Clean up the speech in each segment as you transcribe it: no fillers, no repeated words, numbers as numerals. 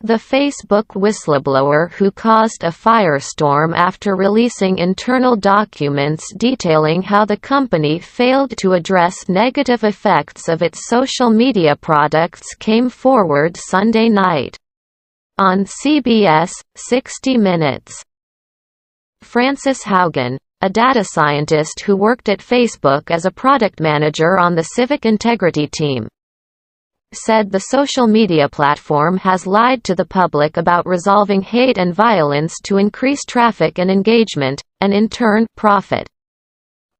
The Facebook whistleblower who caused a firestorm after releasing internal documents detailing how the company failed to address negative effects of its social media products came forward Sunday night. On CBS 60 Minutes. Frances Haugen, a data scientist who worked at Facebook as a product manager on the civic integrity team, said the social media platform has lied to the public about resolving hate and violence to increase traffic and engagement, and in turn, profit.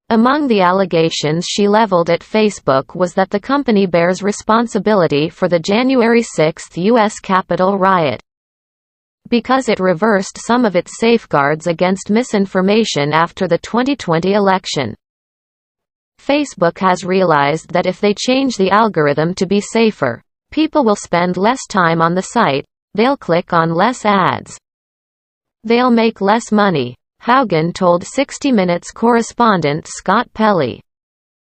Among the allegations she leveled at Facebook was that the company bears responsibility for the January 6 U.S. Capitol riot, because it reversed some of its safeguards against misinformation after the 2020 election. Facebook has realized that if they change the algorithm to be safer, people will spend less time on the site, they'll click on less ads, they'll make less money, Haugen told 60 Minutes correspondent Scott Pelley.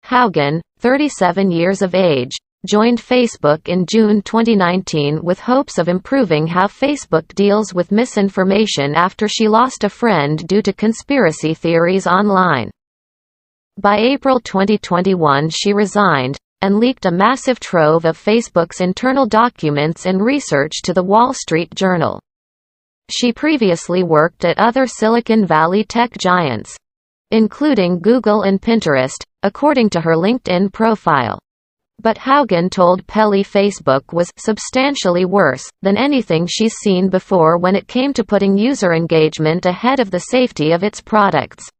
Haugen, 37 years of age, joined Facebook in June 2019 with hopes of improving how Facebook deals with misinformation after she lost a friend due to conspiracy theories online. By April 2021 she resigned, and leaked a massive trove of Facebook's internal documents and research to The Wall Street Journal. She previously worked at other Silicon Valley tech giants, including Google and Pinterest, according to her LinkedIn profile. But Haugen told Pelley Facebook was substantially worse than anything she's seen before when it came to putting user engagement ahead of the safety of its products.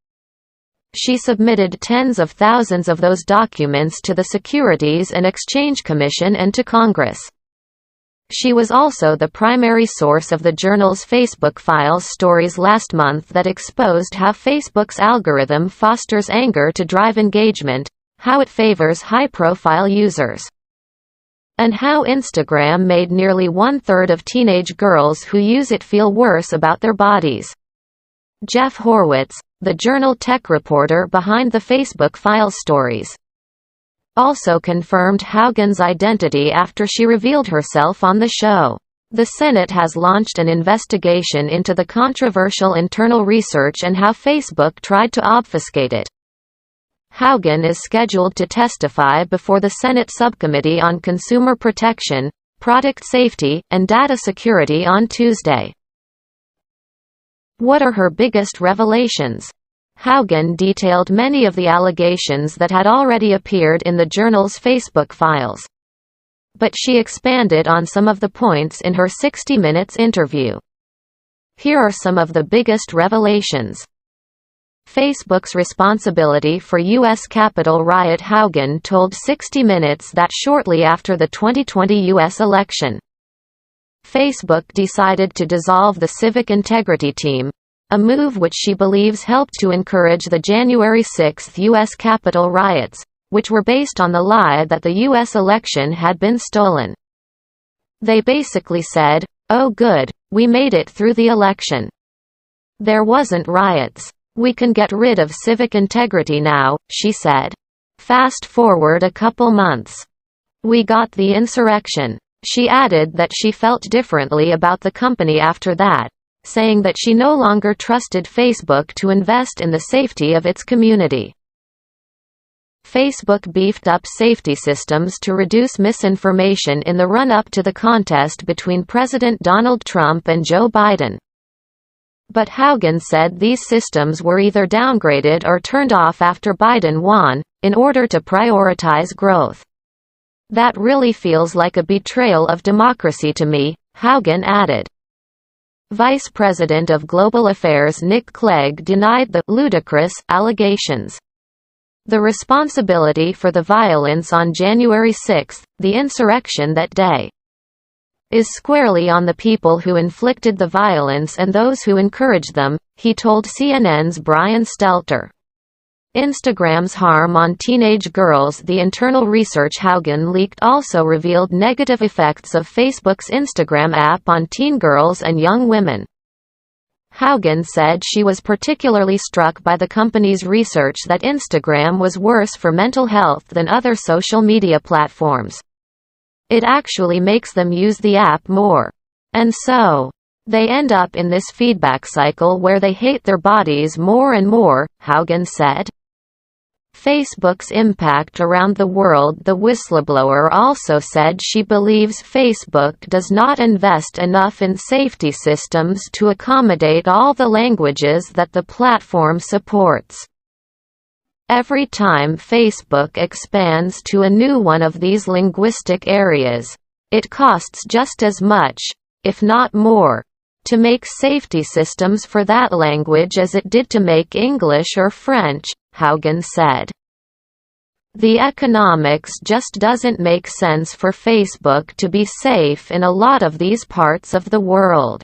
She submitted tens of thousands of those documents to the Securities and Exchange Commission and to Congress. She was also the primary source of the journal's Facebook Files stories last month that exposed how Facebook's algorithm fosters anger to drive engagement, how it favors high-profile users, and how Instagram made nearly one-third of teenage girls who use it feel worse about their bodies. Jeff Horwitz, the Journal tech reporter behind the Facebook Files stories, also confirmed Haugen's identity after she revealed herself on the show. The Senate has launched an investigation into the controversial internal research and how Facebook tried to obfuscate it. Haugen is scheduled to testify before the Senate Subcommittee on Consumer Protection, Product Safety, and Data Security on Tuesday. What are her biggest revelations? Haugen detailed many of the allegations that had already appeared in the journal's Facebook Files, but she expanded on some of the points in her 60 Minutes interview. Here are some of the biggest revelations. Facebook's responsibility for U.S. Capitol riot. Haugen told 60 Minutes that shortly after the 2020 U.S. election, Facebook decided to dissolve the civic integrity team, a move which she believes helped to encourage the January 6 U.S. Capitol riots, which were based on the lie that the U.S. election had been stolen. They basically said, "Oh good, we made it through the election. There wasn't riots. We can get rid of civic integrity now," she said. Fast forward a couple months. We got the insurrection. She added that she felt differently about the company after that, saying that she no longer trusted Facebook to invest in the safety of its community. Facebook beefed up safety systems to reduce misinformation in the run-up to the contest between President Donald Trump and Joe Biden. But Haugen said these systems were either downgraded or turned off after Biden won, in order to prioritize growth. That really feels like a betrayal of democracy to me, Haugen added. Vice President of Global Affairs Nick Clegg denied the ludicrous allegations. The responsibility for the violence on January 6, the insurrection that day, is squarely on the people who inflicted the violence and those who encouraged them, he told CNN's Brian Stelter. Instagram's harm on teenage girls. The internal research Haugen leaked also revealed negative effects of Facebook's Instagram app on teen girls and young women. Haugen said she was particularly struck by the company's research that Instagram was worse for mental health than other social media platforms. It actually makes them use the app more. And so, they end up in this feedback cycle where they hate their bodies more and more, Haugen said. Facebook's impact around the world. The whistleblower also said she believes Facebook does not invest enough in safety systems to accommodate all the languages that the platform supports. Every time Facebook expands to a new one of these linguistic areas, it costs just as much, if not more, to make safety systems for that language as it did to make English or French, Haugen said. The economics just doesn't make sense for Facebook to be safe in a lot of these parts of the world.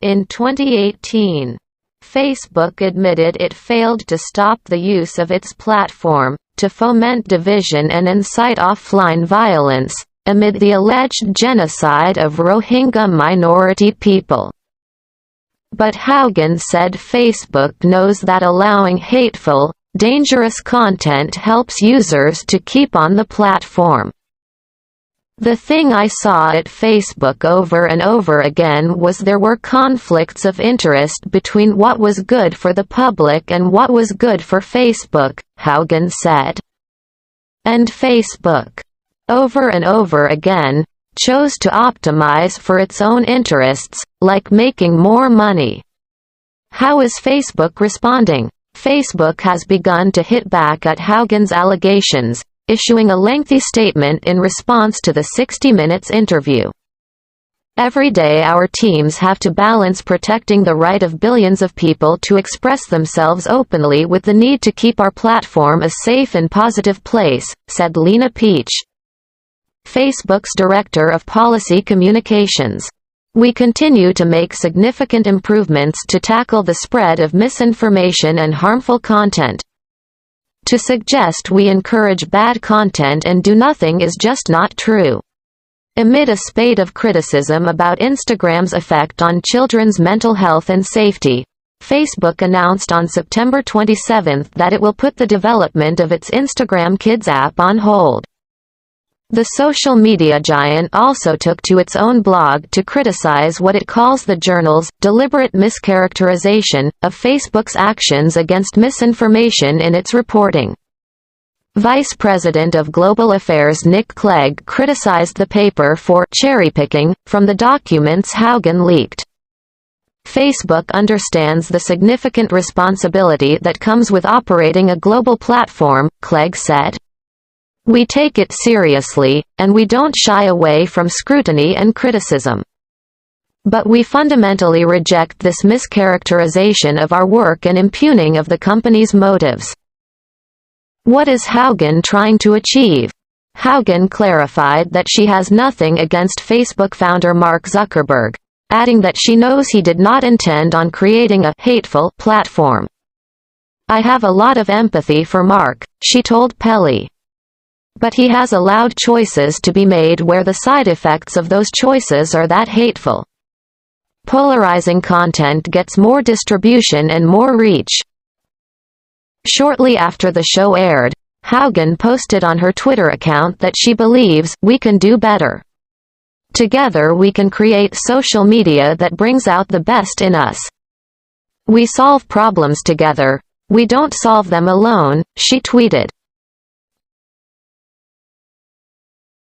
In 2018, Facebook admitted it failed to stop the use of its platform to foment division and incite offline violence amid the alleged genocide of Rohingya minority people. But Haugen said Facebook knows that allowing hateful, dangerous content helps users to keep on the platform. The thing I saw at Facebook over and over again was there were conflicts of interest between what was good for the public and what was good for Facebook, Haugen said. And Facebook, over and over again, chose to optimize for its own interests, like making more money. How is Facebook responding? Facebook has begun to hit back at Haugen's allegations, issuing a lengthy statement in response to the 60 Minutes interview. Every day our teams have to balance protecting the right of billions of people to express themselves openly with the need to keep our platform a safe and positive place, said Lena Peach, Facebook's Director of Policy Communications. We continue to make significant improvements to tackle the spread of misinformation and harmful content. To suggest we encourage bad content and do nothing is just not true. Amid a spate of criticism about Instagram's effect on children's mental health and safety, Facebook announced on September 27 that it will put the development of its Instagram Kids app on hold. The social media giant also took to its own blog to criticize what it calls the journal's deliberate mischaracterization of Facebook's actions against misinformation in its reporting. Vice President of Global Affairs Nick Clegg criticized the paper for cherry-picking from the documents Haugen leaked. Facebook understands the significant responsibility that comes with operating a global platform, Clegg said. We take it seriously, and we don't shy away from scrutiny and criticism. But we fundamentally reject this mischaracterization of our work and impugning of the company's motives. What is Haugen trying to achieve? Haugen clarified that she has nothing against Facebook founder Mark Zuckerberg, adding that she knows he did not intend on creating a hateful platform. I have a lot of empathy for Mark, she told Pelly. But he has allowed choices to be made where the side effects of those choices are that hateful. Polarizing content gets more distribution and more reach. Shortly after the show aired, Haugen posted on her Twitter account that she believes we can do better. Together we can create social media that brings out the best in us. We solve problems together. We don't solve them alone, she tweeted.